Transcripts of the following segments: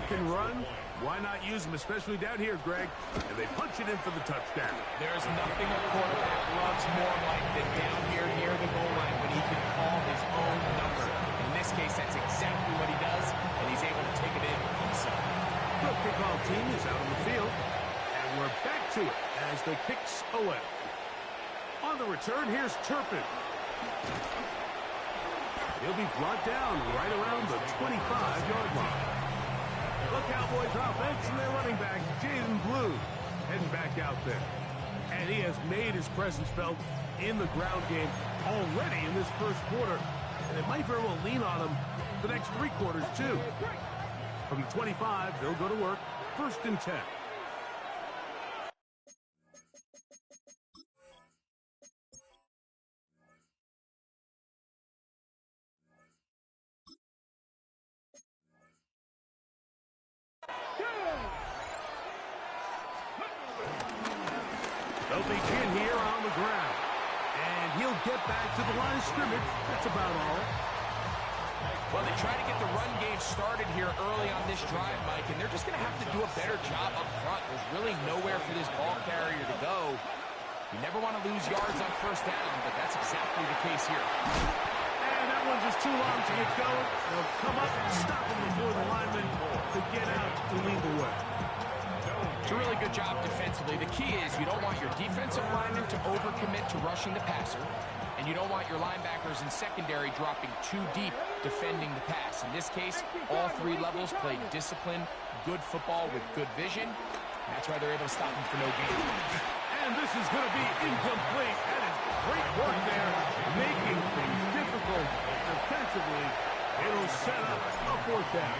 can run, why not use them, especially down here, Greg? And they punch it in for the touchdown. There's nothing a quarterback loves more, Mike, than down here near the goal line when he can call his own number. In this case, that's exactly what he does, and he's able to take it in himself. The kickoff team is out on the field, and we're back to it as the kicks away. On the return, here's Turpin. He'll be brought down right around the 25-yard line. The Cowboys offense and their running back, Jaden Blue, heading back out there. And he has made his presence felt in the ground game already in this first quarter. And it might very well lean on him the next 3 quarters, too. From the 25, they'll go to work. 1st and 10. They'll begin here on the ground. And he'll get back to the line of scrimmage. That's about all. Well, they try to get the run game started here early on this drive, Mike, and they're just going to have to do a better job up front. There's really nowhere for this ball carrier to go. You never want to lose yards on 1st down, but that's exactly the case here. And that one's just too long to get going. They'll come up and stop him before the lineman to get out to lead the way. It's a really good job defensively. The key is you don't want your defensive linemen to overcommit to rushing the passer, and you don't want your linebackers in secondary dropping too deep defending the pass. In this case, all 3 levels played disciplined, good football with good vision. And that's why they're able to stop him for no gain. And this is going to be incomplete. That is great work there, making things difficult defensively. It'll set up a 4th down.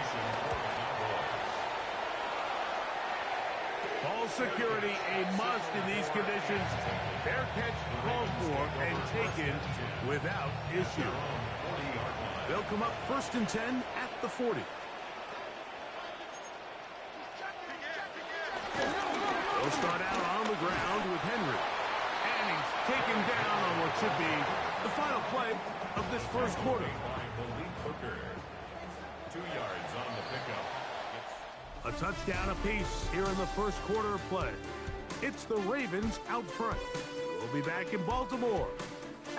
Ball security a must in these conditions. Fair catch called for and taken without issue. They'll come up 1st and 10 at the 40. They'll start out on the ground with Henry. And he's taken down on what should be the final play of this first quarter. 2 yards on the pickup. A touchdown apiece here in the first quarter of play. It's the Ravens out front. We'll be back in Baltimore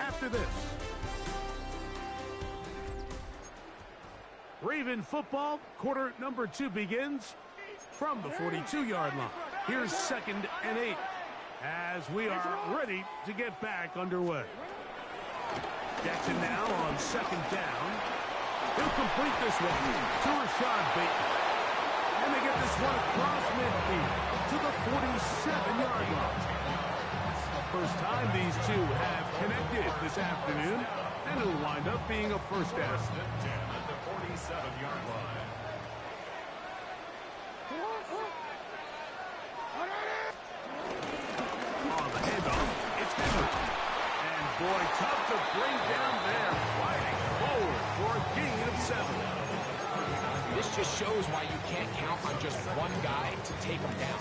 after this. Raven football, quarter number 2 begins from the 42-yard line. Here's 2nd and 8 as we are ready to get back underway. Jackson now on 2nd down. He'll complete this one to Rashad Bateman. And they get this one across midfield to the 47-yard line. First time these two have connected this afternoon, and it'll wind up being a 1st down. At the 47-yard line. On the handoff, it's Henry. And boy, tough to bring down there, fighting forward for a gain of 7. This just shows why you can't count on just one guy to take him down.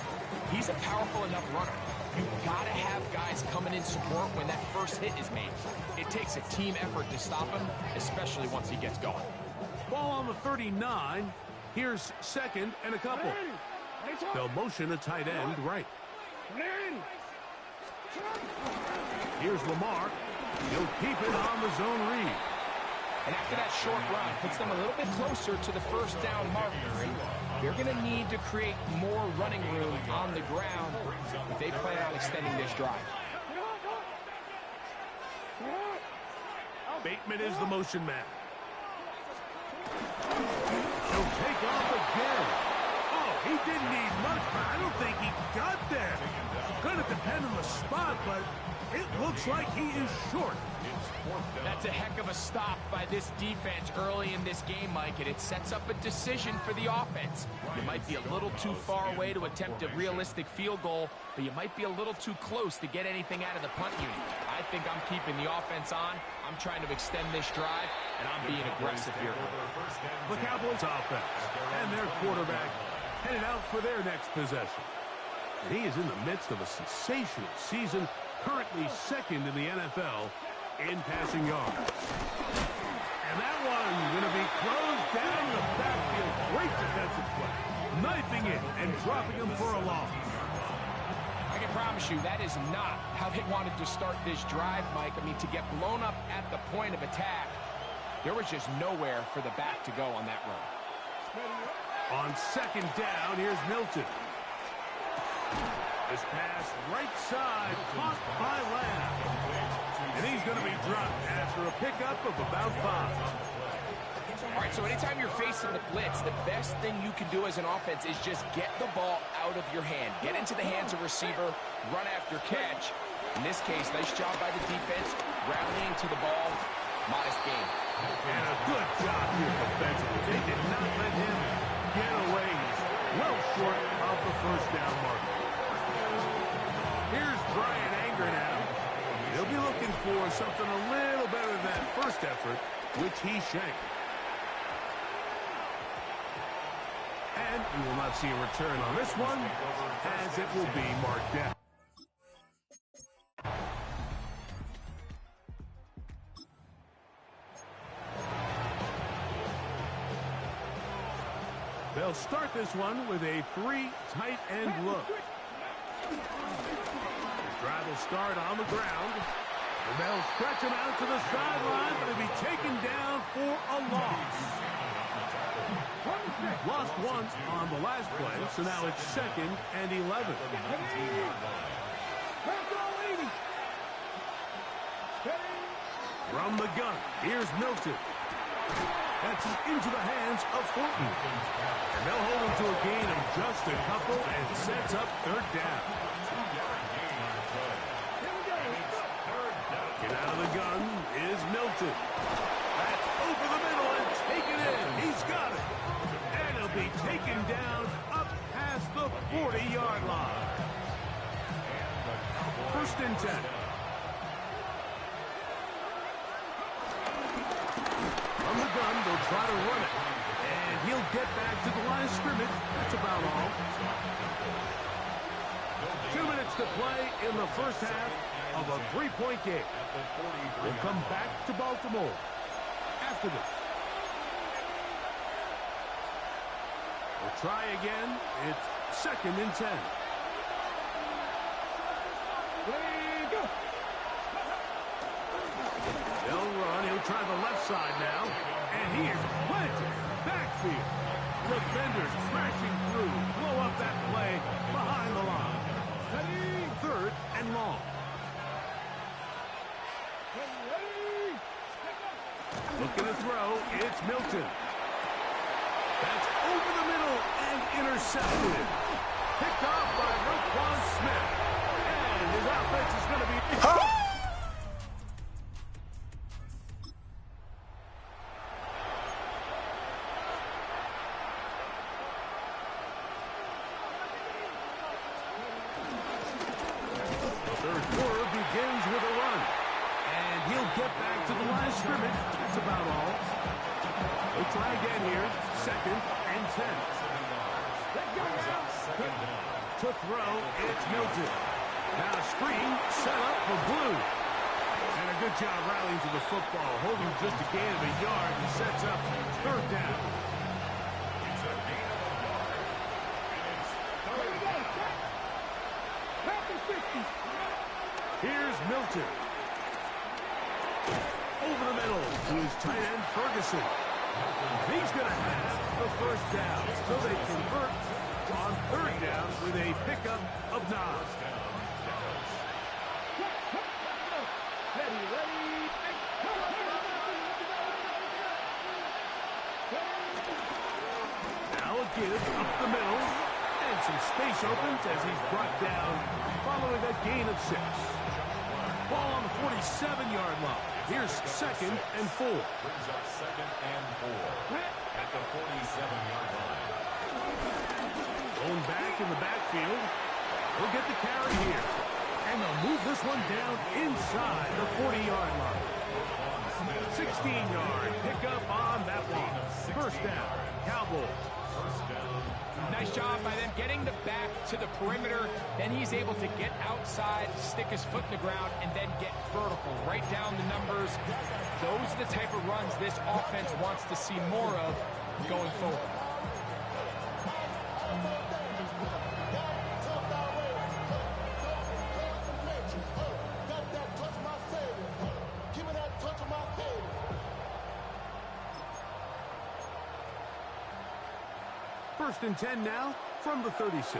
He's a powerful enough runner. You've got to have guys coming in support when that first hit is made. It takes a team effort to stop him, especially once he gets going. Ball on the 39. Here's 2nd and a couple. They'll motion a tight end right. Here's Lamar. He'll keep it on the zone read. And after that short run, puts them a little bit closer to the 1st down marker. And they're going to need to create more running room on the ground if they plan on extending this drive. Bateman is the motion man. He'll take off again. Oh, he didn't need much, but I don't think he got there. Gonna depend on the spot, but it looks like he is short. That's a heck of a stop by this defense early in this game, Mike, and it sets up a decision for the offense. You might be a little too far away to attempt a realistic field goal, but you might be a little too close to get anything out of the punt unit. I think I'm keeping the offense on. I'm trying to extend this drive, and I'm being aggressive here. The Cowboys offense and their quarterback headed out for their next possession. And he is in the midst of a sensational season, currently 2nd in the NFL in passing yards. And that one going to be closed down in the backfield. Great defensive play. knifing it and dropping him for a loss. I can promise you that is not how they wanted to start this drive, Mike. I mean, to get blown up at the point of attack, there was just nowhere for the back to go on that run. On second down, here's Milton. This pass right side, caught by Lamb. And he's going to be dropped after a pickup of about 5. All right, so anytime you're facing the blitz, the best thing you can do as an offense is just get the ball out of your hand. Get into the hands of receiver, run after catch. In this case, nice job by the defense, rallying to the ball. Modest gain. And a good job here defensively. They did not let him get away. He's well short of the first down mark. Here's Brian Anger now. He'll be looking for something a little better than that first effort, which he shanked. And we will not see a return on this one, as it will be marked down. They'll start this one with a 3 tight end look. The drive will start on the ground. And they'll stretch him out to the sideline, but he'll be taken down for a loss. Lost once on the last play, so now it's 2nd and 11. From the gun, here's Milton. That's into the hands of Thornton. And they'll hold him to a gain of just a couple and sets up 3rd down. Get out of the gun is Milton. That's over the middle and taken in. He's got it. And he'll be taken down up past the 40-yard line. 1st and 10. From the gun, they'll try to run it. And he'll get back to the line of scrimmage. That's about all. 2 minutes to play in the first half of a 3-point game. We'll come back to Baltimore after this. We'll try again. It's 2nd and 10. They'll run. He'll try the left side now. And he is planted. Backfield. Defenders crashing through. Blow up that play behind the line. 3rd and long. Looking to throw. It's Milton. That's over the middle and intercepted. Picked off by Roquan Smith. And his offense is going to be... Third quarter begins with a run. And he'll get back to the line of scrimmage. That's about all. We'll try again here. 2nd and 10. To throw, it's Milton. Now a screen set up for Blue. And a good job rallying to the football. Holding just a gain of a yard and sets up 3rd down. Here's Milton. Over the middle to his tight end, Ferguson. He's going to have the 1st down. So they convert on 3rd down with a pickup of 9. Now a give up the middle. And some space opens as he's brought down following a gain of 6. Ball on the 47-yard line. Here's 2nd and 4. Brings up 2nd and 4 at the 47-yard line. Going back in the backfield. He'll get the carry here. And they'll move this one down inside the 40-yard line. 16-yard pickup on that one. 1st down, Cowboys. Nice job by them getting the back to the perimeter. Then he's able to get outside, stick his foot in the ground, and then get vertical. Right down the numbers. Those are the type of runs this offense wants to see more of going forward. First and 10 now from the 36.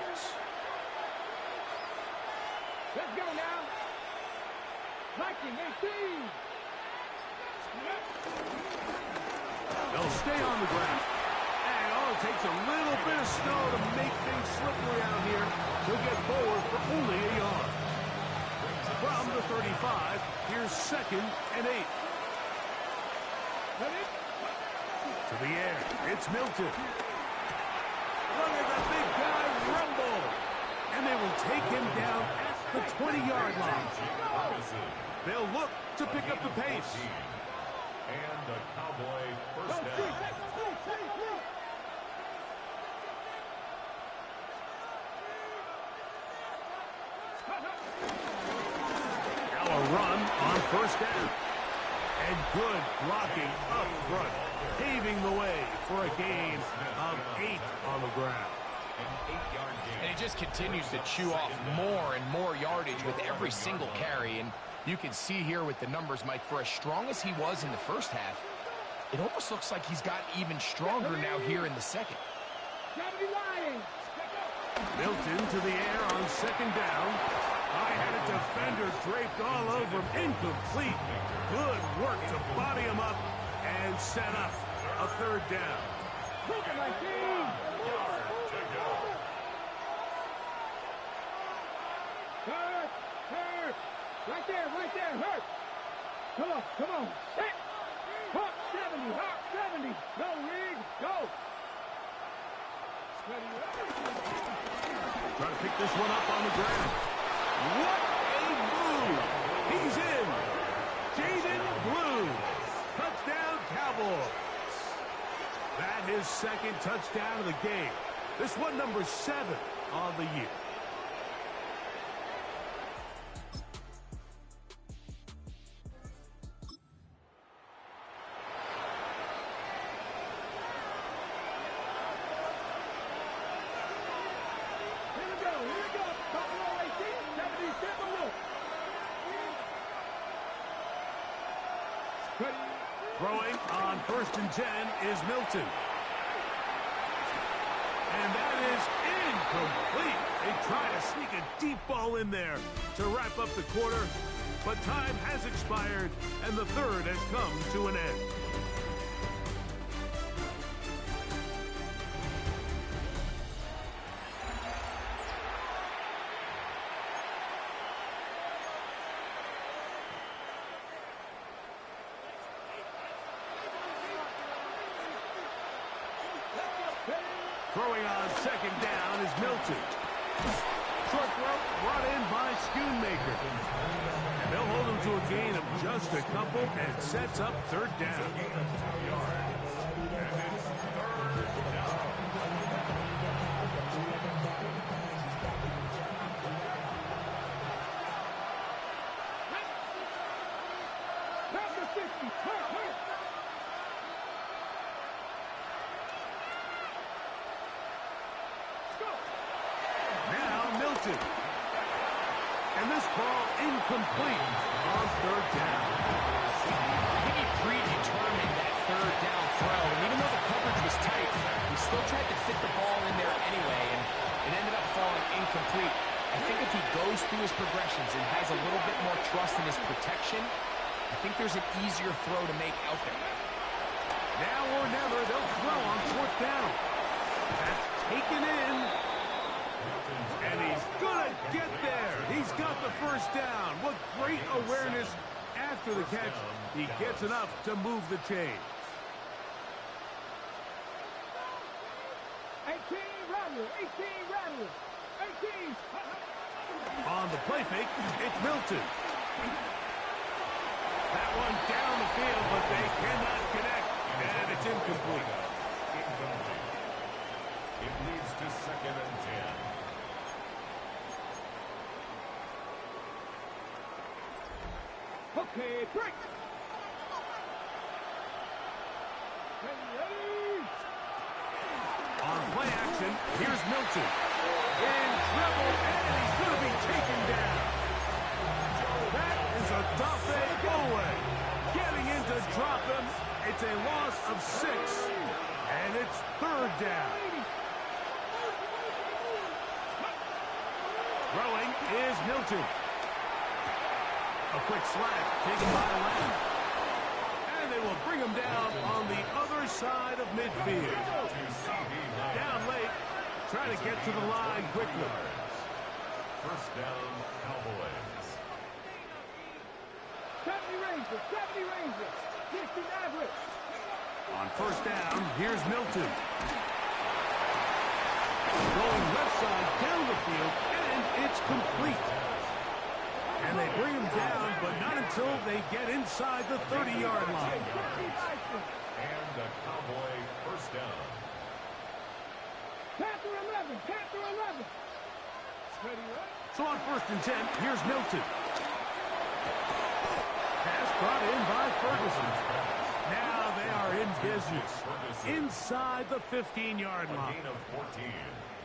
Let's go now. Viking 18. They'll stay on the ground. And it takes a little bit of snow to make things slippery out here. He'll get forward for only a yard. From the 35, here's second and 8. To the air, it's Milton. Look at the big guy rumble. And they will take him down at the 20-yard line. They'll look to pick up the pace. And the Cowboy first down. Now a run on first down. And good blocking up front, paving the way for a gain of 8 on the ground. And he just continues to chew off more and more yardage with every single carry. And you can see here with the numbers, Mike, for as strong as he was in the first half, it almost looks like he's gotten even stronger now here in the second. Milton to the air on second down. I had a defender draped all over him. Incomplete. Good work to body him up and set up a third down. Look at my team. Hurt. Right there, hurt. Come on. Set. Hawk 70, Hawk 70. Go, Rig, go. Trying to pick this one up on the ground. What a move. He's in. Jaden Blue. Touchdown, Cowboys. That is second touchdown of the game. This one number 7 on the year. Throwing on first and 10 is Milton. And that is incomplete. They try to sneak a deep ball in there to wrap up the quarter, but time has expired, and the third has come to an end. Throwing on second down is Milton. Short throw brought in by Schoonmaker. And they'll hold him to a gain of just a couple and sets up third down. Number 50, hurt. And this ball incomplete on third down. I think he predetermined that third down throw. And even though the coverage was tight, he still tried to fit the ball in there anyway, and it ended up falling incomplete. I think if he goes through his progressions and has a little bit more trust in his protection, I think there's an easier throw to make out there. Now or never, they'll throw on fourth down. That's taken in. And he's going to get there. He's got the first down. What great awareness after the catch. He gets enough to move the chains. 18 Rattler. 18. On the play fake, it's Milton. That one down the field, but they cannot connect. And it's incomplete. It leads to second and 10. Okay, break. On play action, here's Milton. In trouble, and he's going to be taken down. That is a Dafe Owe. Getting in to drop him. It's a loss of 6, and it's third down. Throwing is Milton. A quick slap taken by Lamb. And they will bring him down on the other side of midfield. Down late, trying to get to the line quickly. First down, Cowboys. 70 Rangers, 70 Rangers, 60 Mavericks. On first down, here's Milton. Going left side down the field, and it's complete. And they bring him down, but not until they get inside the 30-yard line. And the Cowboy first down. Panther 11, Panther 11. Ready, right? So on first and 10, here's Milton. Pass brought in by Ferguson. Now they are in business. Inside the 15-yard line. Gain of 14.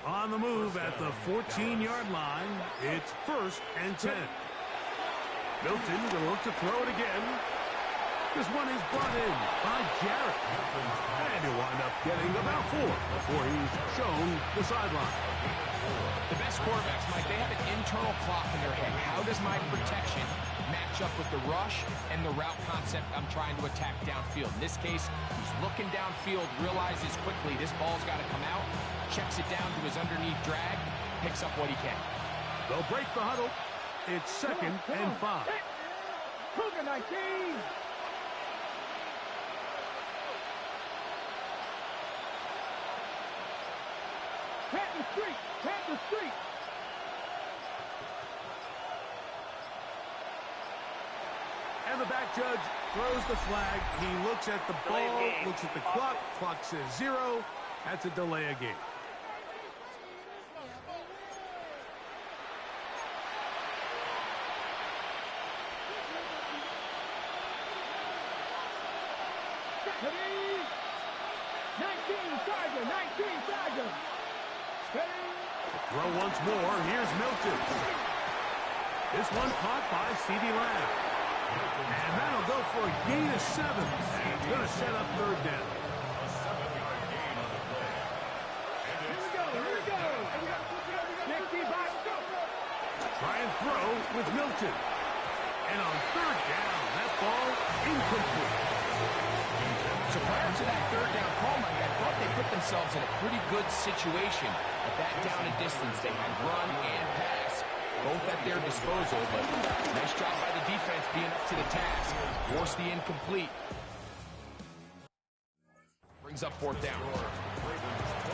On the move at the 14-yard line, it's first and 10. Milton will look to throw it again. This one is brought in by Jarrett. And he'll wind up getting about 4 before he's shown the sideline. The best quarterbacks, Mike, they have an internal clock in their head. How does my protection match up with the rush and the route concept I'm trying to attack downfield? In this case, he's looking downfield, realizes quickly this ball's got to come out, checks it down to his underneath drag, picks up what he can. They'll break the huddle. It's second and 5. Cougar 19. Panther Street, Panther Street. And the back judge throws the flag. He looks at the ball, looks at the clock. Clock says 0. That's a delay of game. Ready? 19 Tiger, 19 Tiger. Ready? Throw once more. Here's Milton. This one caught by C.D. Lamb. And that'll go for a gain of 7. And it's going to set up third down. A 7-yard gain on the play. And Here it's we go, here we go. Next team back. Try and throw with Milton. And on third down, that ball incomplete. So prior to that third down call, Mike, I thought they put themselves in a pretty good situation at that down and distance. They had run and pass, both at their disposal, but nice job by the defense being up to the task. Force the incomplete. Brings up fourth down.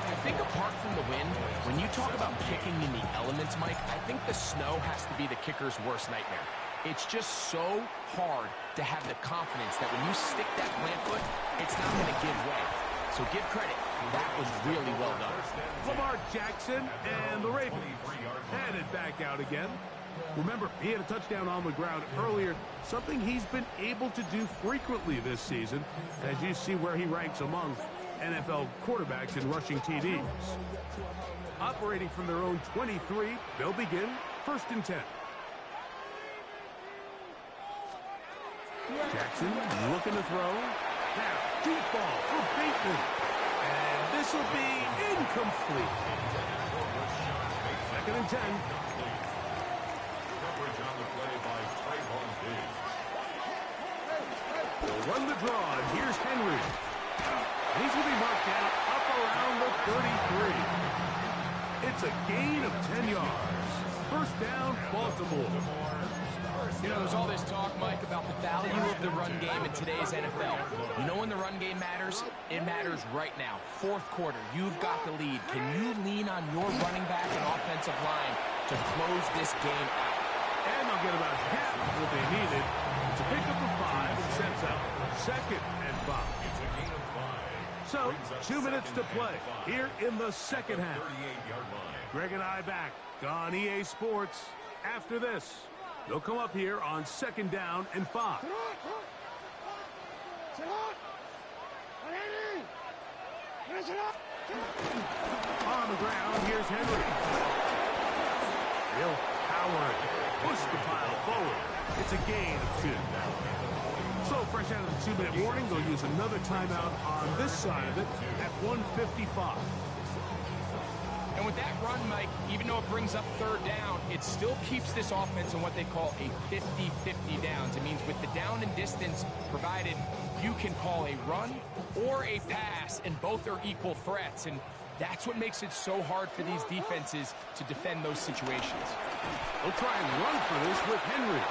I think apart from the wind, when you talk about kicking in the elements, Mike, I think the snow has to be the kicker's worst nightmare. It's just so hard to have the confidence that when you stick that plant foot, it's not going to give way. So give credit. That was really well done. Lamar Jackson and the Ravens headed back out again. Remember, he had a touchdown on the ground earlier, something he's been able to do frequently this season, as you see where he ranks among NFL quarterbacks in rushing TDs. Operating from their own 23, they'll begin first and 10. Jackson looking to throw. Now, deep ball for Bateman. And this will be incomplete. Second and 10. coverage on the play by Trayvon Diggs. They'll run the draw, and here's Henry. He's going to be marked down up around the 33. It's a gain of 10 yards. First down, Baltimore. You know, there's all this talk, Mike, about the value of the run game in today's NFL. You know when the run game matters? It matters right now. Fourth quarter, you've got the lead. Can you lean on your running back and offensive line to close this game out? And they'll get about half of what they needed to pick up a 5 and sets up second and 5. It's a gain of 5. So, 2 minutes to play here in the second half. 38-yard line. Greg and I back on EA Sports after this. They'll come up here on second down and 5. On the ground, here's Henry. He'll power it. Push the pile forward. It's a gain of 2. So fresh out of the 2-minute warning, they'll use another timeout on this side of it at 1:55. And with that run, Mike, even though it brings up third down, it still keeps this offense in what they call a 50-50 downs. It means with the down and distance provided, you can call a run or a pass, and both are equal threats. And that's what makes it so hard for these defenses to defend those situations. They'll try and run for this with Henry.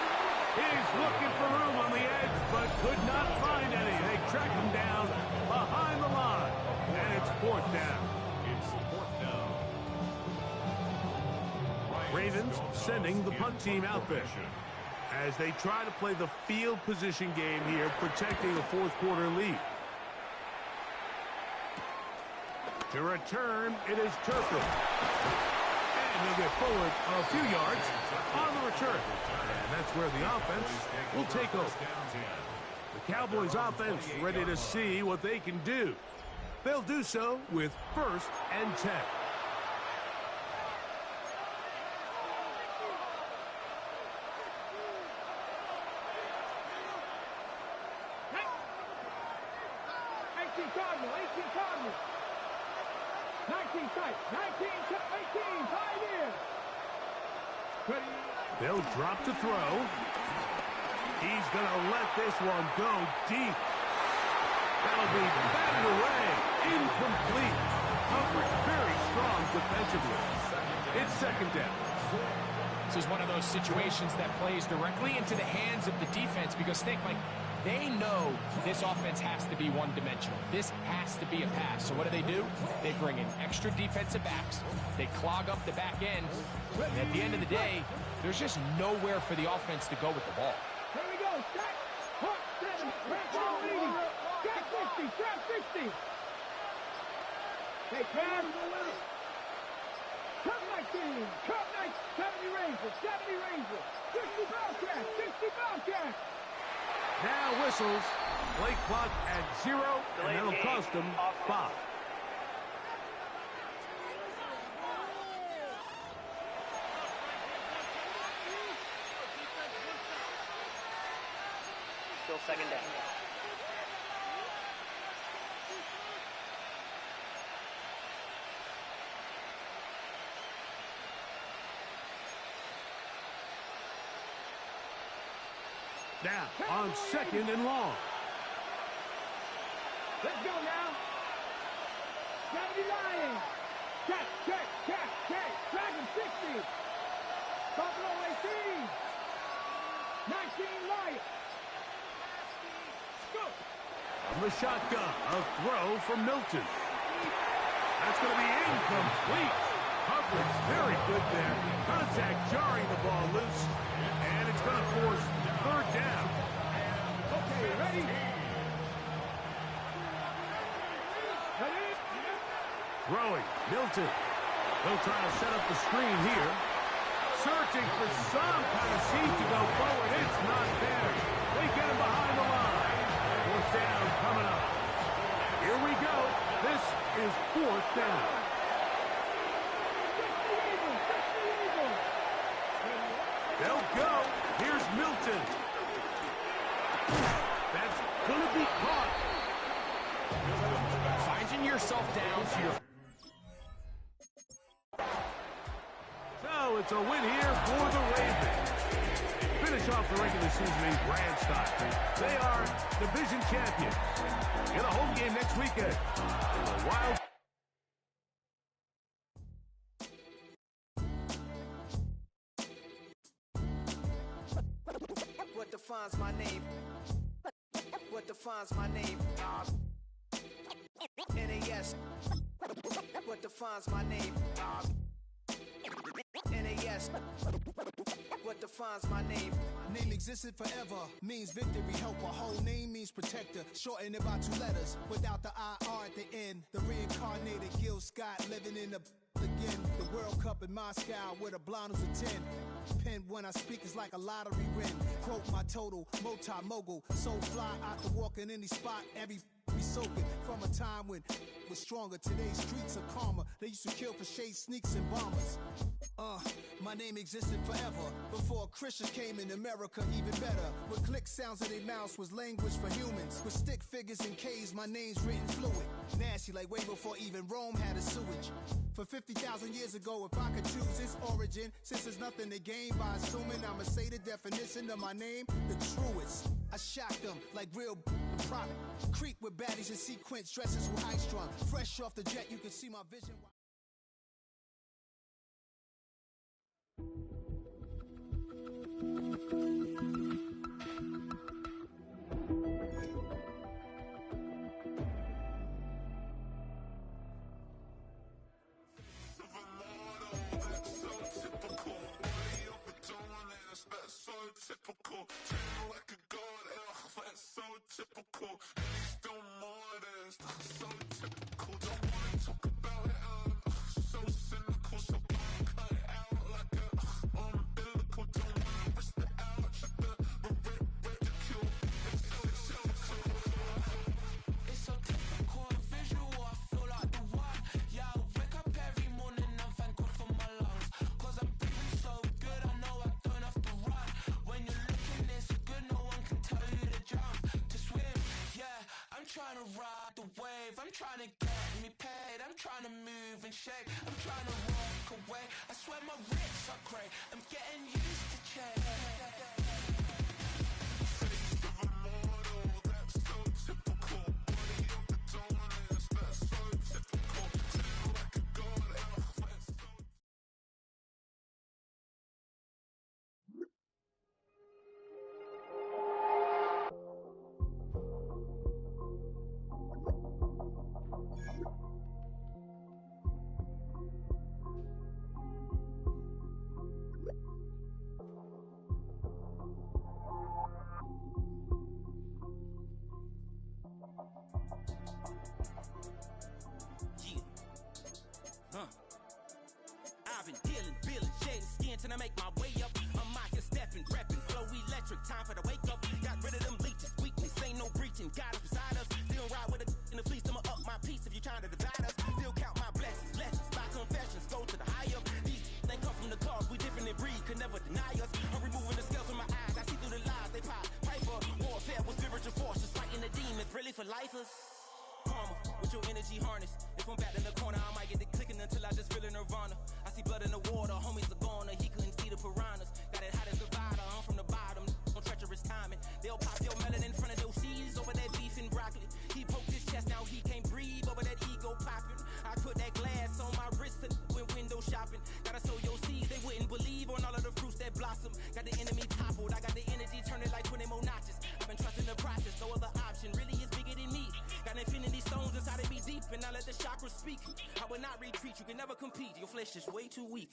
He's looking for room on the edge, but could not find any. They track him down behind the line, and it's fourth down. It's fourth down. Ravens sending the punt team out there as they try to play the field position game here, protecting a fourth quarter lead. To return, it is Turpin. And he'll get forward a few yards on the return. And that's where the offense will take over. The Cowboys offense ready to see what they can do. They'll do so with 1st and 10. Cardinal, 18 Cardinal. 19 tight, 19, 18, 5 years. They'll drop to throw. He's going to let this one go deep. That'll be batted away. Incomplete. Coverage very strong defensively. It's second down. This is one of those situations that plays directly into the hands of the defense because, think, Mike, they know this offense has to be one-dimensional. This has to be a pass. So what do? They bring in extra defensive backs. They clog up the back end. And at the end of the day, there's just nowhere for the offense to go with the ball. Here we go. Strike. Hot 7. Strike 50. Strike 50. Hey, pass. Cut 19. Cut 70 Rangers. 70 Rangers. 60 Bobcats. 60 Bobcats. Now whistles. Play clock at 0, and that'll cost them 5. Still second down. Now, on 2nd and long. Let's go now. 70 Lions. Check. Dragon 60. Buffalo 18. 19 Lions. Go. From the shotgun, a throw from Milton. That's going to be incomplete. Coverage very good there. Contact jarring the ball loose. And it's going to force 3rd down. Okay, ready? Throwing, Milton. They'll try to set up the screen here. Searching for some kind of seed to go forward. It's not there. They get him behind the line. 4th down coming up. Here we go. This is 4th down. They'll go. Here's Milton. That's going to be caught. Finding yourself down to your... So it's a win here for the Ravens. Finish off the regular season in grand style. They are division champions. Get a home game next weekend. The Wild. What defines my name? What defines my name? NAS. What defines my name? NAS. What defines my name? Name existed forever, means victory, helper. Whole name means protector, shorten it by 2 letters, without the IR at the end. The reincarnated Gil Scott living in the again. The World Cup in Moscow with a blonde who's a 10. Pen when I speak is like a lottery win. Quote my total, multi-mogul, so fly out to walk in any spot, every be soaking from a time when was stronger. Today's streets are calmer. They used to kill for shade sneaks and bombers. My name existed forever before Christians came in America, even better. With click sounds in their mouths was language for humans. With stick figures and K's, my name's written fluid. Nasty like way before even Rome had a sewage. For 50,000 years ago, if I could choose its origin, since there's nothing to gain by assuming, I'ma say the definition of my name, the truest. I shock them like real product. Creep with baddies in sequence, dresses with high strung. Fresh off the jet, you can see my vision. Typical, treat like a god, that's so typical. And he's still more than so typical. Don't wanna talk about it, so cynical. So I cut it out like a umbilical. Don't wanna risk the ouch, the ridicule. It's so typical, the visual. I feel like the one. Yeah, I wake up every morning and thank God for my lungs. Cause I'm breathing so good, I know I don't have to run. When you're looking this good, no one can tell you to jump, to swim. Yeah, I'm trying to ride the wave. I'm trying to get me paid. I'm trying to move and shake. I'm trying to walk away. I swear my wrists are great. I'm getting used to change. Face of a mortal, that's so typical. Body of the dominance, that's so typical. Feel like a god, that's so I've been dealing, feeling, shedding skin till I make my way up. I'm out here stepping, repping, flow electric, time for the wake up. Got rid of them leeches, weakness, ain't no breaching. Got us beside us, still ride with a in the fleece. I'ma up my piece if you trying to divide us. Still count my blessings, lessons, by confessions, go to the high up. These they come from the cause, we different in breed, could never deny us. I'm removing the scales from my eyes, I see through the lies, they pop. Piper, warfare with spiritual forces, fighting the demons, really for lifers. Karma, with your energy harness. If I'm back in the corner, I might get it clicking until I just feel a nirvana. I see blood in the water, homies are gone, he couldn't see the piranhas. Got it hot as divider, I'm from the bottom, on treacherous timing. They'll pop your melon in front of those seeds over that beef and broccoli. He poked his chest, now he can't breathe over that ego popping. I put that glass on my wrist and went window shopping. Gotta sow your seeds, they wouldn't believe on all of the fruits that blossom. Got the enemy toppled, I got the energy turning like 20 more notches. I've been trusting the process, no other option really is bigger than me. Got infinity stones inside of me deep, and I let the chakras speak. I will not retreat, you can never compete, your flesh is way too weak.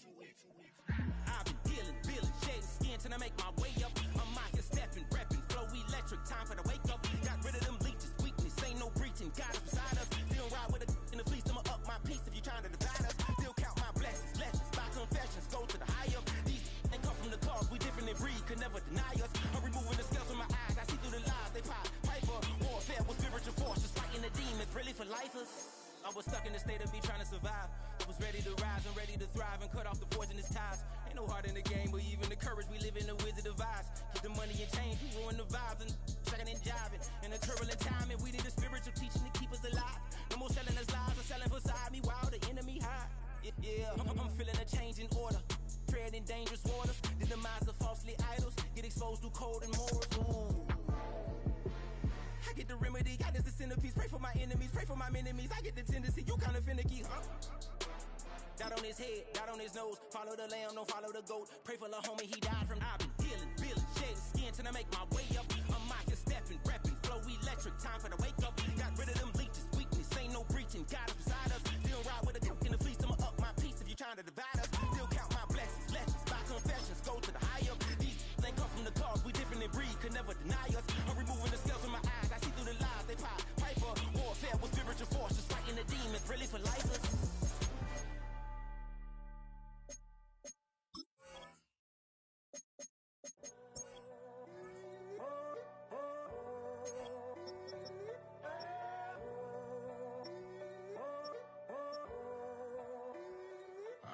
I've been dealing, feeling, shedding skin till I make my way up. I'm out here stepping, repping, flow electric, time for the wake up. Got rid of them leeches, weakness, ain't no breaching. Got us beside us, still ride with a in the fleece. I'ma up my piece if you trying to divide us. Still count my blessings, lessons, by confessions, go to the high up. These ain't come from the cause, we different in breed, could never deny us. I'm removing the scales from my eyes, I see through the lies, they pop. Piper, warfare with spiritual forces, fighting the demons, really for lifers. I was stuck in the state of me trying to survive. I was ready to rise and ready to thrive and cut off the poisonous ties. Ain't no heart in the game, but even the courage we live in the wizard of Oz. Keep the money and change, we ruin the vibes and checking and jiving. In a turbulent time, and we need a spiritual teaching to keep us alive. No more selling us lies or selling beside me while the enemy hide. Yeah, I'm feeling a change in order. Treading dangerous waters, the demise of falsely idols. Get exposed to cold and morals. Ooh. I get the remedy, God is the centerpiece. Pray for my enemies, pray for my enemies. I get the tendency, you kinda finicky, huh? Dot on his head, dot on his nose. Follow the lamb, don't follow the goat. Pray for the homie, he died from. I've been dealing, feeling, shedding skin till I make my way up. I'm out here stepping, repping, flow electric, time for the wake up. Got rid of them leeches, weakness, ain't no breaching. God is beside us, still ride with a in the fleece. I'ma up my piece if you trying to divide us. Still count my blessings, lessons, by confessions, go to the high up. These ain't come from the cause, we different in breed, could never deny us. I'm removing the scales from my eyes, I see through the lies, they pop. Piper, warfare with spiritual forces, fighting the demons, really for lifers.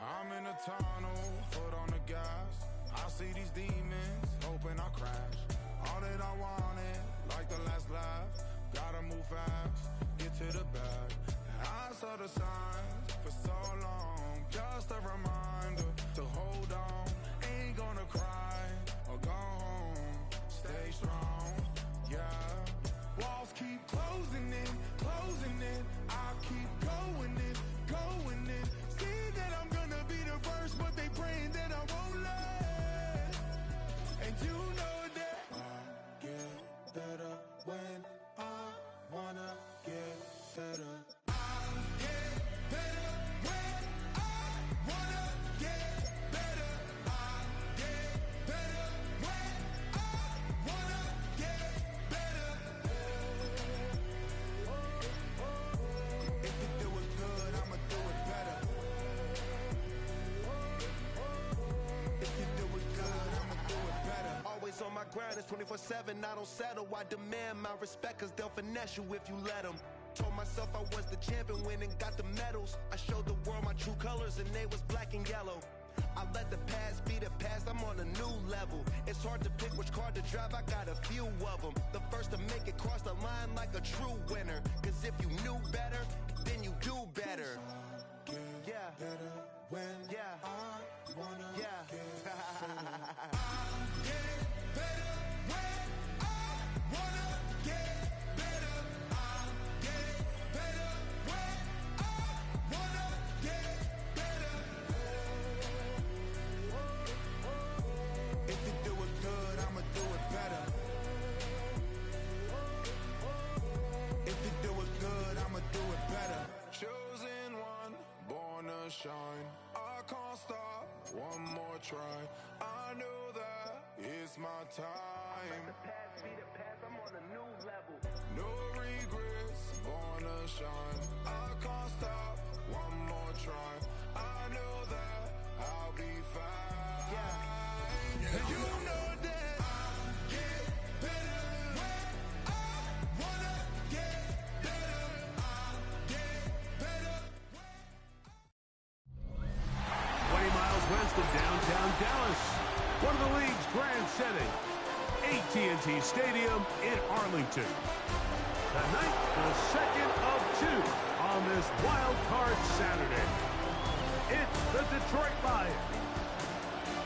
I'm in a tunnel, I see these demons, hoping I crash. All that I wanted, like the last laugh. Gotta move fast, get to the bag. I saw the signs for so long. Just a reminder to hold on. Ain't gonna cry or go home. Stay strong, yeah. Walls keep closing in, closing in. I keep going in, going in. See that I'm gonna be the first, but they praying that I won't let. And you know that I get better when I wanna get better. I get better when I wanna get better. I get better when I wanna get better. If you do it good, I'ma do it better. If you do it good, I'ma do it better. Always on my grind, it's 24/7, I don't settle. I demand my respect, cause they'll finesse you if you let them. Told myself I was the champion, went and got the medals. I showed the world my true colors and they was black and yellow. I let the past be the past, I'm on a new level. It's hard to pick which car to drive, I got a few of them. The first to make it cross the line like a true winner. Cause if you knew better, then you do better. Yeah. Better when I wanna Yeah. get better. I get better when I wanna get better. I get better when I wanna get better. If you do it good, I'ma do it better. If you do it good, I'ma do it better. Chosen one, born to shine. I can't stop, one more try. I know that it's my time. The past be the past, I'm on a new level. No regrets, born to shine. I can't stop, one more try. I know that I'll be fine. Yeah. And you know that I get better when I wanna get better. I get better. 20 miles west of downtown Dallas. One of the league's grand setting. AT&T Stadium in Arlington. Tonight, the second of two on this wild card Saturday. It's the Detroit Lions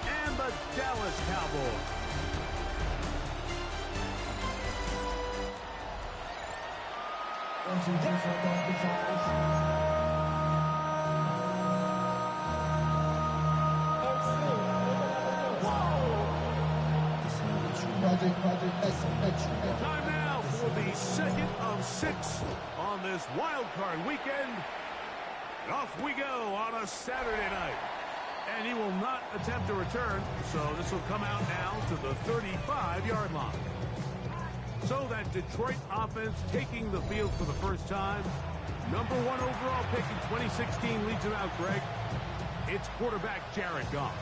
and the Dallas Cowboys. Time now for the second of six on this wild card weekend. And off we go on a Saturday night. And he will not attempt a return, so this will come out now to the 35-yard line. So that Detroit offense taking the field for the first time. Number one overall pick in 2016 leads it out, Greg. It's quarterback Jared Goff.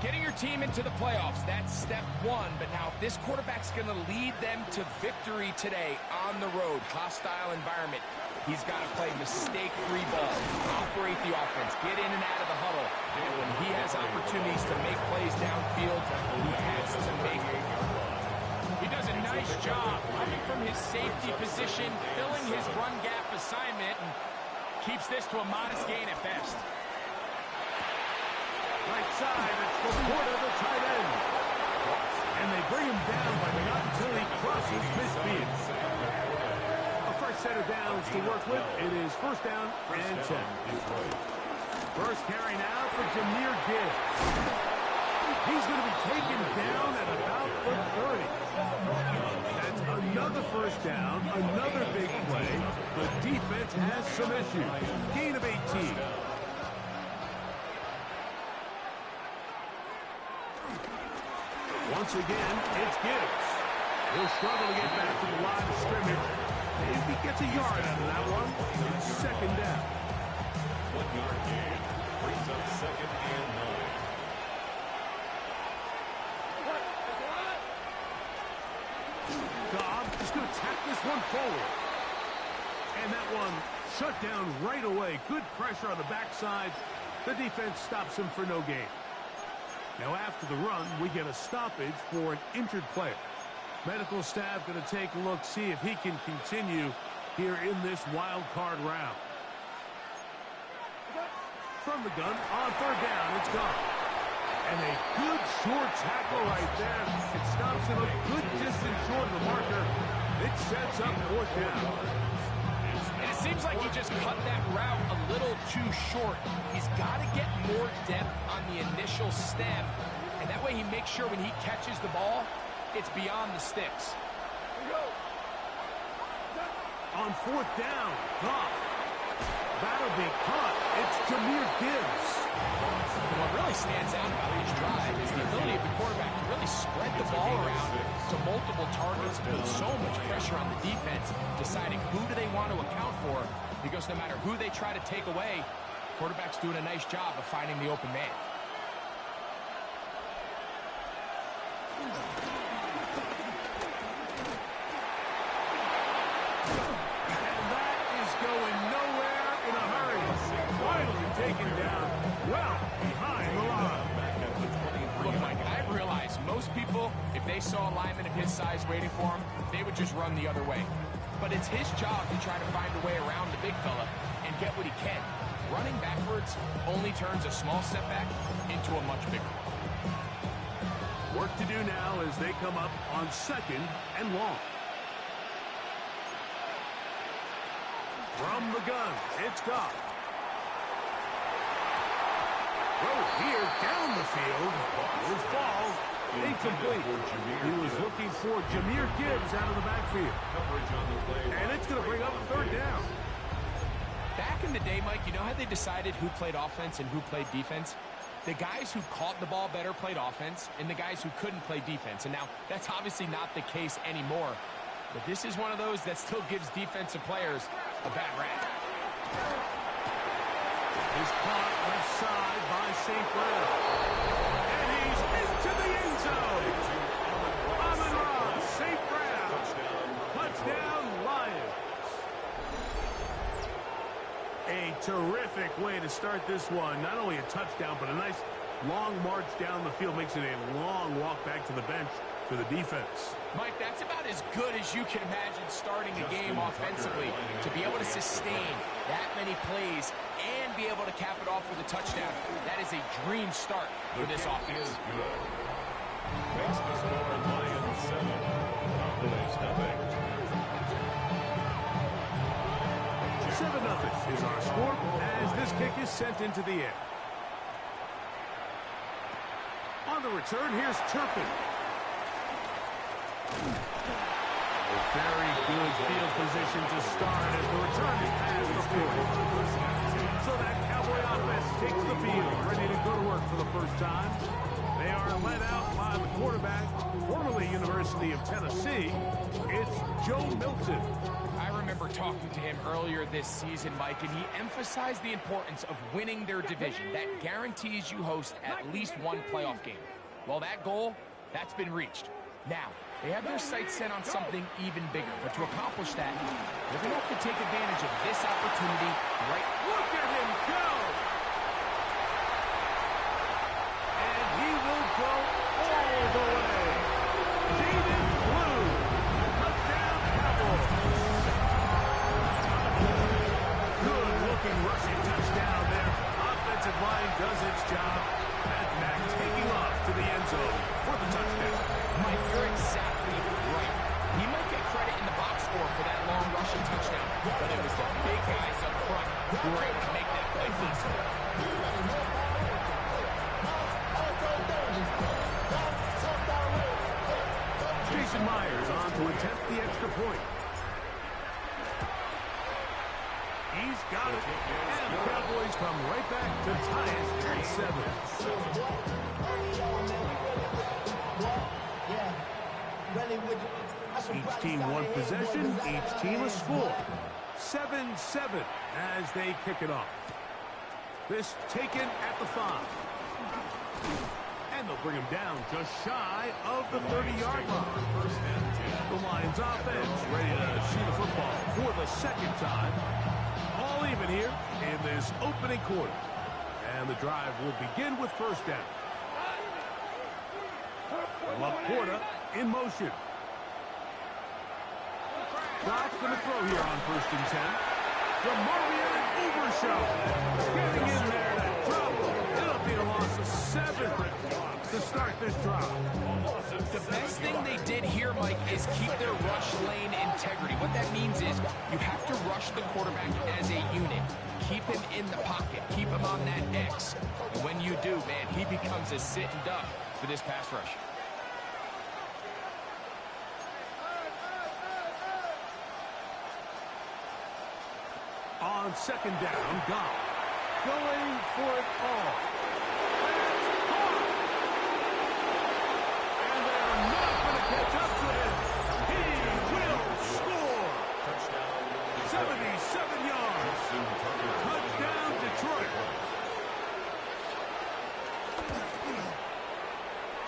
Getting your team into the playoffs, that's step one. But now if this quarterback's going to lead them to victory today on the road, hostile environment, he's got to play mistake-free ball, operate the offense, get in and out of the huddle. And when he has opportunities to make plays downfield, he has to make it. He does a nice job coming from his safety position, filling his run gap assignment, and keeps this to a modest gain at best. Right side, it's LaPorta, the tight end. And they bring him down, but not until he crosses midfield. A fresh set of downs to work with. It is first down and 10. First carry now for Jahmyr Gibbs. He's going to be taken down at about the 30. That's another first down, another big play. The defense has some issues. Gain of 18. Once again, it's Gibbs. He'll struggle to get back to the line of scrimmage. If he gets a yard out of that one, it's second down. 1 yard gain brings up second and 9. Goff is going to tap this one forward. And that one shut down right away. Good pressure on the backside. The defense stops him for no gain. Now after the run, we get a stoppage for an injured player. Medical staff going to take a look, see if he can continue here in this wild card round. From the gun, on third down, it's gone. And a good short tackle right there. It stops him a good distance short of the marker. It sets up fourth down. And it seems like he just cut that route a little too short. He's got to get more depth on the initial stem. And that way he makes sure when he catches the ball, it's beyond the sticks. On fourth down, Goff. That'll be caught. It's Jahmyr Gibbs. And what really stands out about each drive is the ability of the quarterback to really spread the ball around to multiple targets and put so much pressure on the defense, deciding who do they want to account for, because no matter who they try to take away, quarterback's doing a nice job of finding the open man. Taken down well behind the line. Look, Mike, I realize most people, if they saw a lineman of his size waiting for him, they would just run the other way. But it's his job to try to find a way around the big fella and get what he can. Running backwards only turns a small setback into a much bigger one. Work to do now as they come up on second and long. From the gun, it's Goff. Throw here down the field. Will fall. Incomplete. He was looking for Jahmyr Gibbs out of the backfield. And it's going to bring up a third down. Back in the day, Mike, you know how they decided who played offense and who played defense? The guys who caught the ball better played offense, and the guys who couldn't play defense. And now, that's obviously not the case anymore. But this is one of those that still gives defensive players a bad rap. Is caught left side by St. Brown. And he's into the end zone. Amon-Ra, St. Brown. Touchdown, Lions. A terrific way to start this one. Not only a touchdown, but a nice long march down the field. Makes it a long walk back to the bench for the defense. Mike, that's about as good as you can imagine starting a game offensively. To be able to sustain that many plays and be able to cap it off with a touchdown. That is a dream start for this offense. Makes the score Lions 7, Cowboys nothing. 7-0 is our score as this kick is sent into the air. On the return, here's Turpin. A very good field position to start as the return is past the 40. So that Cowboy offense takes the field, ready to go to work for the first time. They are led out by the quarterback, formerly University of Tennessee. It's Joe Milton. I remember talking to him earlier this season, Mike, and he emphasized the importance of winning their division. That guarantees you host at least one playoff game. Well, that goal, that's been reached. Now, they have their sights set on something even bigger. But to accomplish that, they're going to have to take advantage of this opportunity right. Look at him go! And he will go all the way. David Blue. Touchdown, Cowboys. Good-looking rushing touchdown there. Offensive line does its job. And back taking off to the end zone for the touchdown. Mike, you're exactly right. He might get credit in the box score for that long rushing touchdown, but it was the big guys up front who were able to make that play possible. Jason Myers on to attempt the extra point. He's got it. And the Cowboys come right back to tie it at 7. Each team one possession, each team a score. 7-7 as they kick it off. This taken at the 5. And they'll bring him down just shy of the 30-yard line. The Lions offense ready to shoot the football for the second time. All even here in this opening quarter. And the drive will begin with first down. Laporta in motion. Goff's going to throw here on 1st and 10. DeMarvin Overshown getting in there to drop him. It'll be a loss of 7 to start this drive. The best thing they did here, Mike, is keep their rush lane integrity. What that means is you have to rush the quarterback as a unit. Keep him in the pocket. Keep him on that X. And when you do, man, he becomes a sitting duck for this pass rush. On 2nd down, Goff going for it all. And they're not going to catch up to him. He will score. 77 yards. Touchdown, Detroit.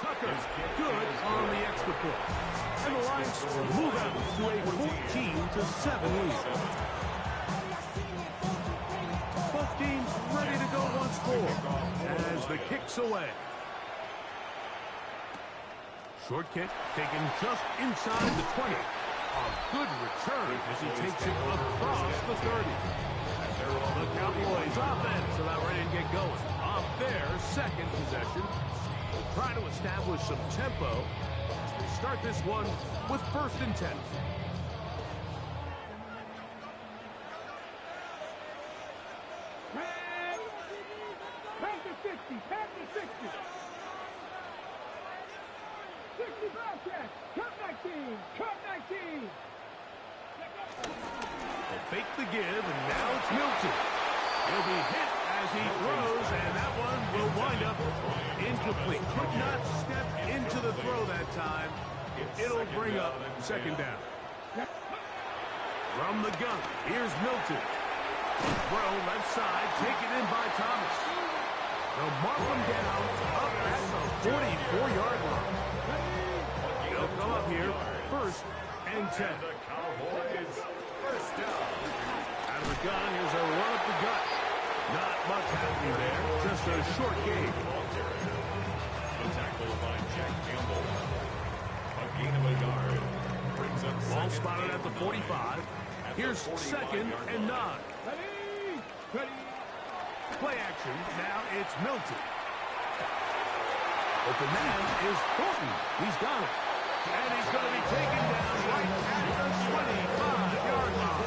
Tucker, good on the extra point. And the Lions move out to a 14-7 lead. Both teams ready to go once more as the kick's away. Short kick taken just inside the 20. A good return as he takes it across the 30. The Cowboys offense about ready to get going on their 2nd possession. Trying to establish some tempo as they start this one with 1st and 10. Pass to 60. 60 Bobcats. Cut 19. Cut 19. They'll fake the give, and now it's Milton. He'll be hit as he throws, and that one will wind up incomplete. Could not step into the throw that time. It'll bring up 2nd down. From the gun, here's Milton. Throw left side, taken in by Thomas. They'll mark him down up at the 44-yard line. They'll come up here 1st and 10. Out of the gun, here's a run up the gut. Not much happening there, just a short gain. The tackle by Jack Campbell. A gain of a yard. Brings up Ball spotted at the 45. Here's 2nd and 9. Play action. Now it's Milton. Open man is Horton. He's got it. And he's going to be taken down right at the 25-yard line.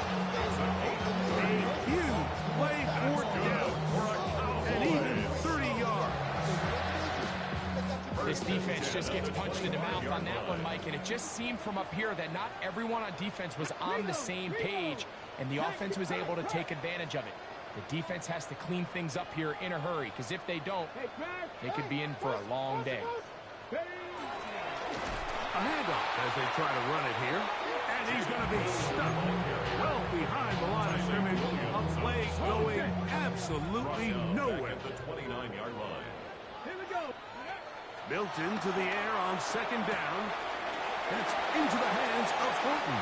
A huge play for down. And even 30 yards. This defense just gets punched in the mouth on that one, Mike, and it just seemed from up here that not everyone on defense was on the same page, and the offense was able to take advantage of it. The defense has to clean things up here in a hurry, because if they don't, they could be in for a long day. A handoff as they try to run it here. And he's going to be stuck well behind the line of scrimmage. A play going absolutely nowhere. The 29-yard line. Here we go. Milton to the air on 2nd down. That's into the hands of Horton.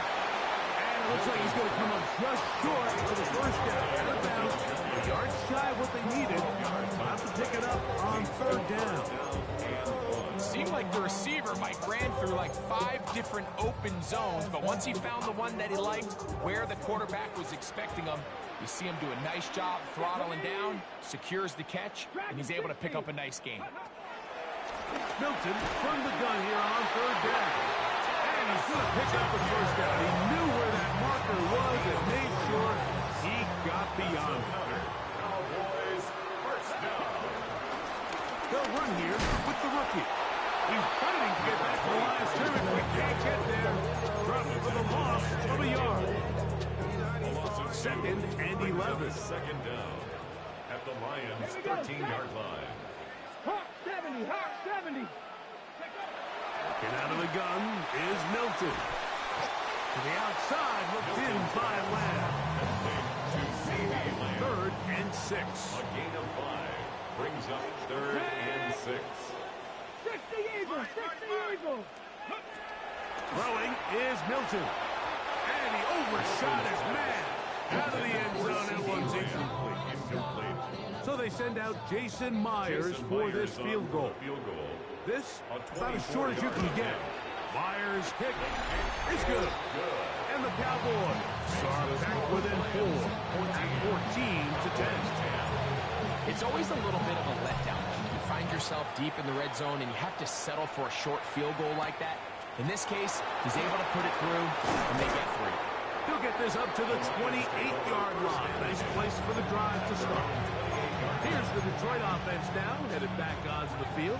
And it looks like he's going to come up just short for the 1st down. Out of bounds. A yard shy of what they needed. We'll have to pick it up on 3rd down. Seemed like the receiver, Mike, ran through like 5 different open zones, but once he found the one that he liked, where the quarterback was expecting him, you see him do a nice job throttling down, secures the catch, and he's able to pick up a nice gain. Milton from the gun here on 3rd down. And he's going to pick up the 1st down. He knew where that marker was and made sure he got beyond it. Cowboys, 1st down. They'll run here with the rookie. He's fighting to get back to the line of scrimmage, but can't get there. Drops for the loss of a yard. 2nd and 11. 2nd down at the Lions' 13-yard line. Hawk 70. Hawk 70. And out of the gun is Milton. To the outside, looked in by Lamb. 3rd and 6. A gain of 5 brings up 3rd and 6. 60 Eagles. 60 Eagles. Throwing is Milton. And he overshot his man. Out of the end zone, that one's incomplete. So they send out Jason Myers for this field goal. This, about as short as you can get. Myers' kick is good. And the Cowboys are back within 4 at 14-10. It's always a little bit of a letdown. You find yourself deep in the red zone and you have to settle for a short field goal like that. In this case, he's able to put it through, and they get 3. He'll get this up to the 28-yard line. Nice place for the drive to start. Here's the Detroit offense now, headed back onto the field.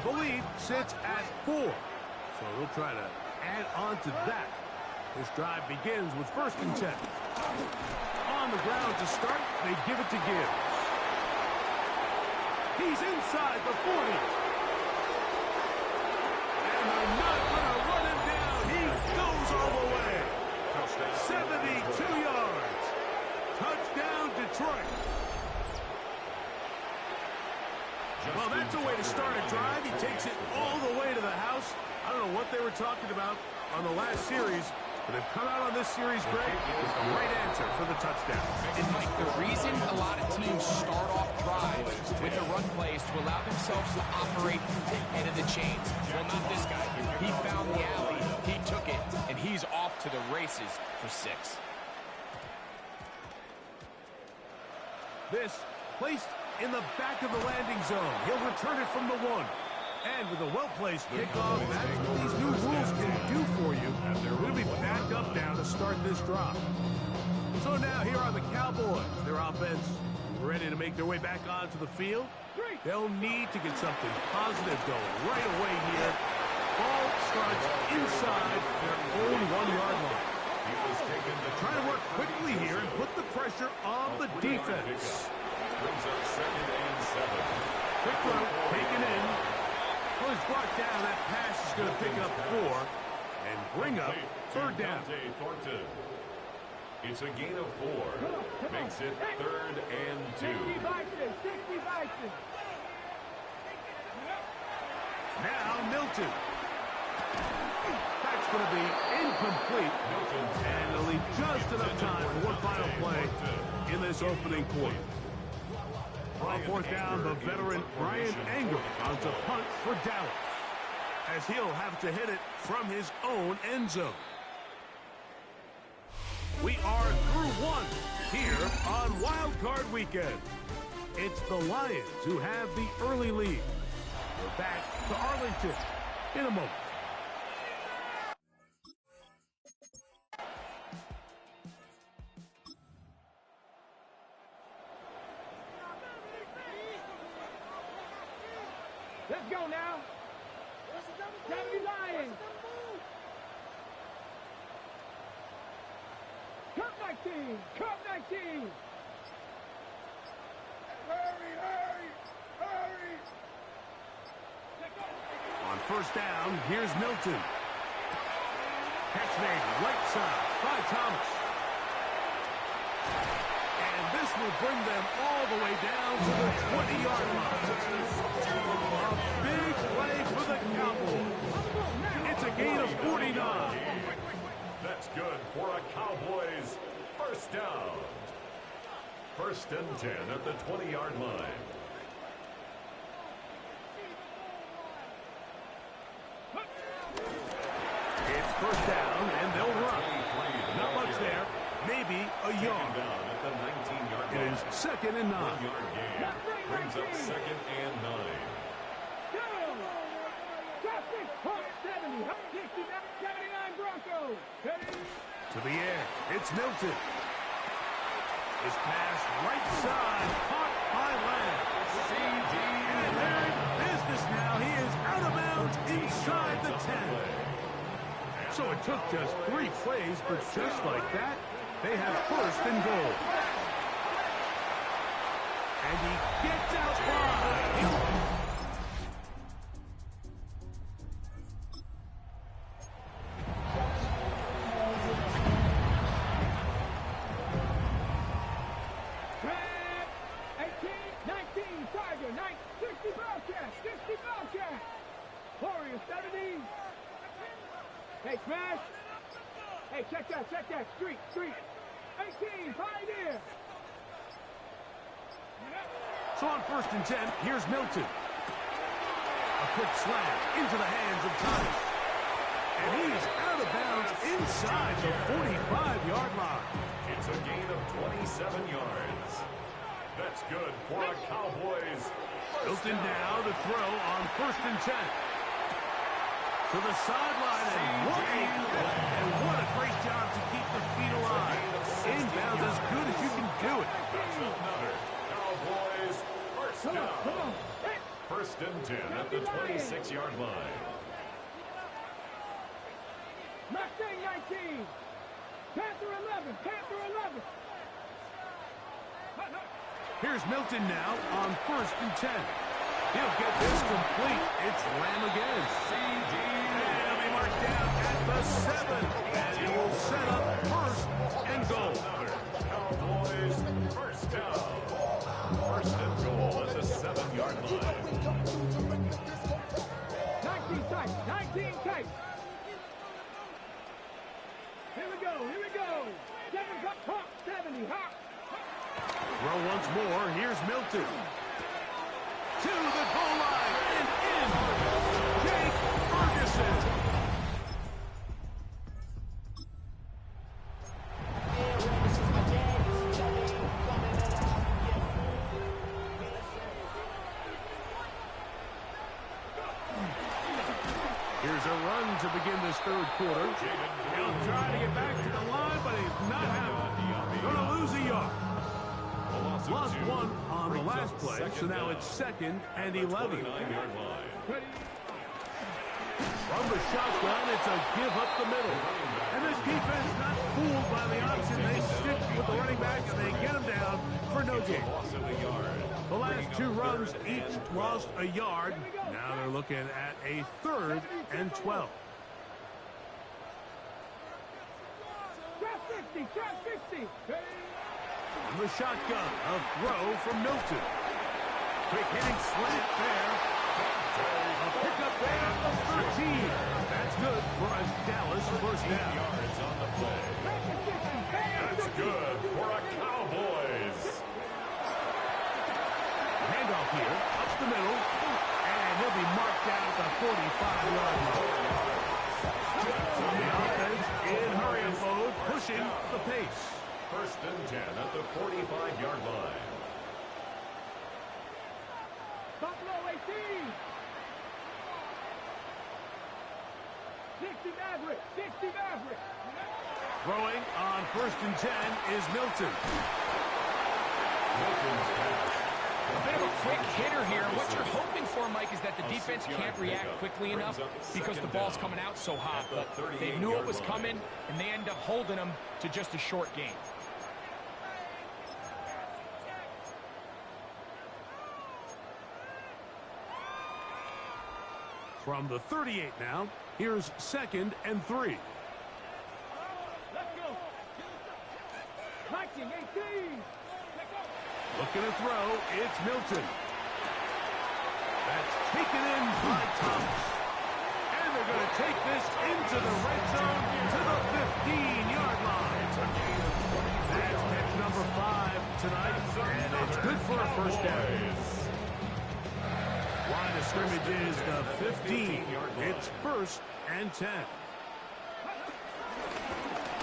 The lead sits at 4. So he'll try to add on to that. This drive begins with 1st and 10. On the ground to start, they give it to Gibbs. He's inside the 40. And they're not going to run him down. He goes all the way. 72 yards. Touchdown, Detroit. Well, that's a way to start a drive. He takes it all the way to the house. I don't know what they were talking about on the last series, but they've come out on this series, Greg, with the right answer for the touchdown. And, Mike, the reason a lot of teams start off drives with the run plays to allow themselves to operate ahead of the chains. Well, not this guy. He found the alley, he took it, and he's off to the races for 6. This placed in the back of the landing zone. He'll return it from the 1. And with a well-placed kickoff, that's what these new rules can do for you. They're really back up now to start this drive. So now here are the Cowboys. Their offense ready to make their way back onto the field. They'll need to get something positive going right away here. Ball starts inside their own 1-yard line. Trying to work quickly here and put the pressure on the defense. Brings up 2nd and 7. Quick throw, taken in. Well, he's brought down. That pass is going to pick up 4 and bring up 3rd down. It's a gain of 4. Makes it 3rd and 2. 60 Bison. Now Milton. That's going to be incomplete. And they'll leave just enough time for one final play in this opening quarter. On 4th down, the veteran Brian Engel on to punt for Dallas, as he'll have to hit it from his own end zone. We are through 1 here on Wild Card Weekend. It's the Lions who have the early lead. We're back to Arlington in a moment. Let's go now. 70 Lions. Cup 19. Cup 19. Hurry. On 1st down, here's Milton. Catch made right side by Thomas. And this will bring them all the way down to the 20-yard line. A big play for the Cowboys. It's a gain of 49. That's good for a Cowboys 1st down. 1st and 10 at the 20-yard line. It's 1st down, and they'll run. Not much there. Maybe a yard. At the 19-yard It is 2nd and 9. 1-yard gain. Brings up 2nd and 9. 70, 79 Broncos. To the air, it's Milton. His pass right side, caught by Lamb. And they're in business now. He is out of bounds inside the 10. So it took just 3 plays, but just like that, they have 1st and goal. And he gets out wide. Hey, Smash. Hey, check that. Street. 18, Pioneer. So on 1st and 10, here's Milton. A quick slam into the hands of Tommy. And he's out of bounds inside the 45-yard line. It's a gain of 27 yards. That's good for a Cowboys. Milton now to throw on 1st and 10. To the sideline, and what a great job to keep the feet alive. Inbounds as good as you can do it. That's another Cowboys first down. 1st and 10 at the 26-yard line. Mustang 19. Panther 11. Panther 11. Here's Milton now on 1st and 10. He'll get this complete. It's Lamb again. And he'll be marked down at the 7. And he will set up 1st and goal. Cowboys first down. 1st and goal at the 7-yard line. 19 tight. 19 tight. Here we go. Here we go. 7 hop. 70 hop. Throw once more. Here's Milton. To the goal line and in. Jake Ferguson. Here's a run to begin this 3rd quarter. He'll try to get back to the line, but he's not happening. Going to lose a yard. Lost 1 on the last play, so now it's 2nd and 11. From the shotgun, it's a give up the middle. And this defense not fooled by the option. They stick with the running back, and they get him down for no gain. The last 2 runs each lost a yard. Now they're looking at a 3rd and 12. Trap 50. Trap 50. From the shotgun, a throw from Milton. Quick hitting slant there. A pickup there of 13. That's good for a Dallas first down. Yards on the play. That's good for a Cowboys. Handoff here, up the middle, and he'll be marked down at the 45-yard line. The offense in hurry-up mode, pushing the pace. 1st and 10 at the 45-yard line. Buffalo 18. 60 Maverick. 60 Maverick. Throwing on 1st and 10 is Milton. Milton's pass. A bit of a quick hitter here. What you're hoping for, Mike, is that the defense can't react quickly enough because the ball's coming out so hot. But they knew it was coming, and they end up holding them to just a short gain. From the 38 now, here's 2nd and 3. Let's go. Viking 18. Looking to throw, it's Milton. That's taken in by Thomas. And they're going to take this into the red zone to the 15-yard line. That's catch number 5 tonight, and it's good for a first down. Line of scrimmage is the 15. It's 1st and 10.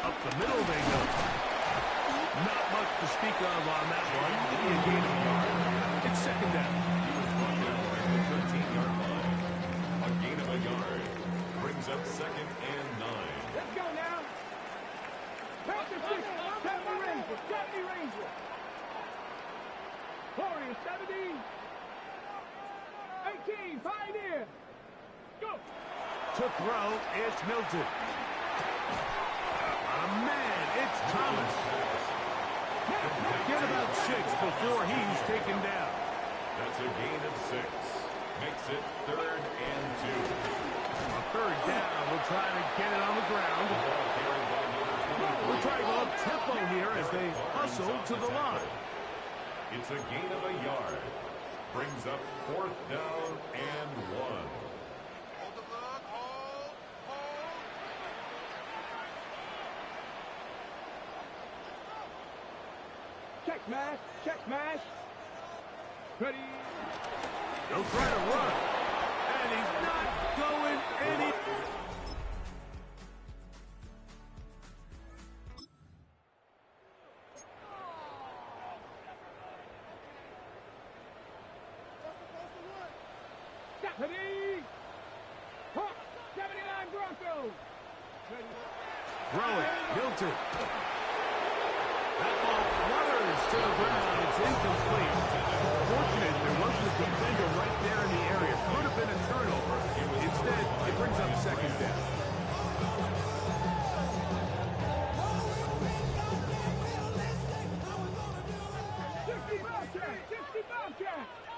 Up the middle they go. Not much to speak of on that one. Maybe a gain of a yard. It's 2nd down. He was brought down at the 13-yard line. A gain of a yard brings up 2nd and 9. Let's go now. Panther 6. Tap me Ranger. Tap me Ranger. Warrior 70. 18. Pioneer. Go. To throw, it's Milton. Man, it's Thomas. Get about 6 before he's taken down. That's a gain of 6. Makes it 3rd and 2. A 3rd down. We'll try to get it on the ground. We'll try to go up tempo here as they hustle to the line. It's a gain of a yard. Brings up 4th down and 1. smash, check smash. Ready. He'll try to run. And he's not going any... Ready. Hawk, 79 Broncos. Ready. Throw it. Milton. That ball flutters to the ground. It's incomplete. Fortunate there wasn't a defender right there in the area. Could have been a turnover. Instead, it brings up second down.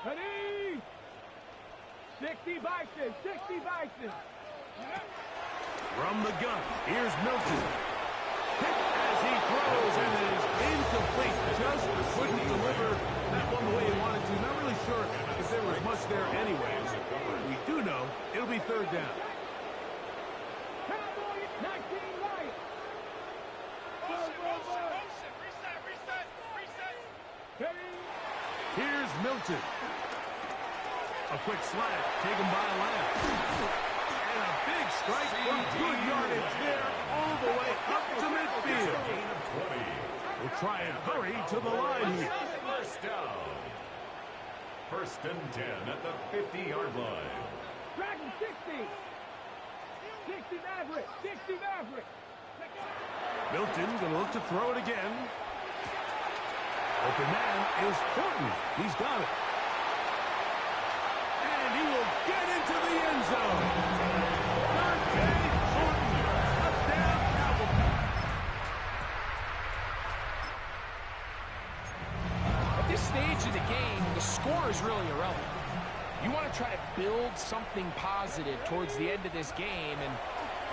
Ready? 60 Bison, 60 Bison. From the gun, here's Milton. Hit as he throws, and it is incomplete. Just couldn't deliver that one the way he wanted to. Not really sure if there was much there anyways. We do know it'll be third down. Cowboys, 19 Lions. Ready? Here's Milton. A quick slash, taken by Lamb. And a big strike from good yardage there, all the way up to midfield. We'll try and hurry to the line here. First down. First and 10 at the 50-yard line. Dragon 60. 60 Maverick, 60 Maverick. Milton gonna look to throw it again. Open man is Horton. He's got it. And he will get into the end zone. Dante Horton. Touchdown, Cowboys. At this stage of the game, the score is really irrelevant. You want to try to build something positive towards the end of this game, and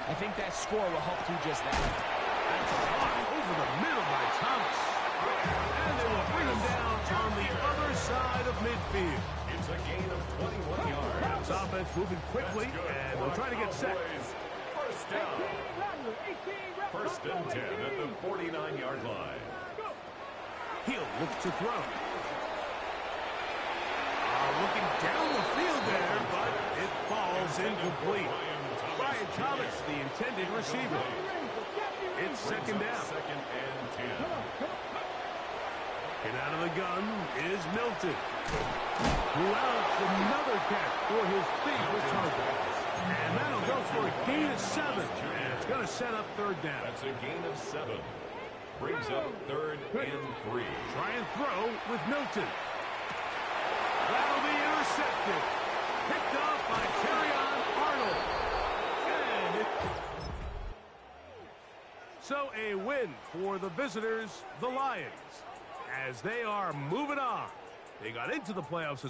I think that score will help do just that. That's a block over the middle by Thomas. And they will bring him down on the other side of midfield. It's a gain of 21 yards. This offense moving quickly, and they'll try to get set. First down. First and 10 at the 49-yard line. He'll look to throw. Looking down the field there, but it falls incomplete. Brian Thomas, the intended receiver. It's second down. Second and 10. And out of the gun is Milton, who outs another catch for his favorite target. And that'll go for a gain of 7. And it's going to set up third down. That's a gain of 7. Brings up third and 3. Try and throw with Milton. That'll be intercepted. Picked up by Terrion Arnold. And so a win for the visitors, the Lions, as they are moving on. They got into the playoffs as a